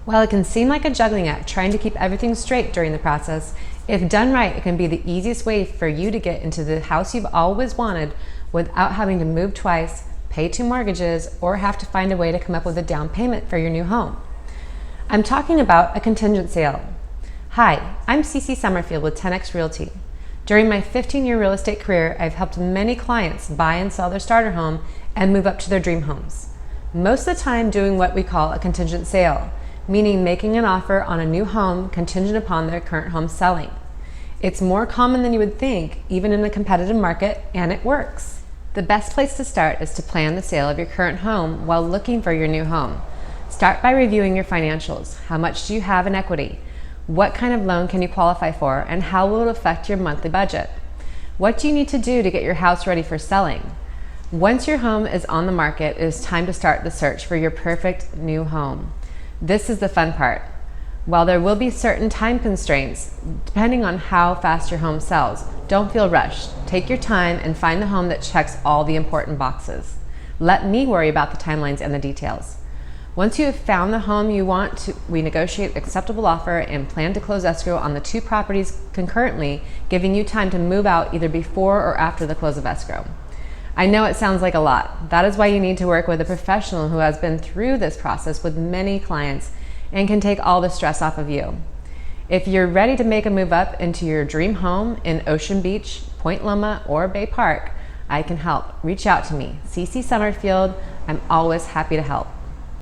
While it can seem like a juggling act trying to keep everything straight during the process, if done right, it can be the easiest way for you to get into the house you've always wanted without having to move twice, pay 2 mortgages, or have to find a way to come up with a down payment for your new home. I'm talking about a contingent sale. Hi, I'm Cece Summerfield with 10X Realty. During my 15-year real estate career, I've helped many clients buy and sell their starter home and move up to their dream homes. Most of the time doing what we call a contingent sale, meaning making an offer on a new home contingent upon their current home selling. It's more common than you would think, even in a competitive market, and it works. The best place to start is to plan the sale of your current home while looking for your new home. Start by reviewing your financials. How much do you have in equity? What kind of loan can you qualify for, and how will it affect your monthly budget? What do you need to do to get your house ready for selling? Once your home is on the market, it is time to start the search for your perfect new home. This is the fun part. While there will be certain time constraints, depending on how fast your home sells, don't feel rushed. Take your time and find the home that checks all the important boxes. Let me worry about the timelines and the details. Once you have found the home you want, we negotiate an acceptable offer and plan to close escrow on the 2 properties concurrently, giving you time to move out either before or after the close of escrow. I know it sounds like a lot. That is why you need to work with a professional who has been through this process with many clients and can take all the stress off of you. If you're ready to make a move up into your dream home in Ocean Beach, Point Loma, or Bay Park, I can help. Reach out to me, Cece Summerfield. I'm always happy to help.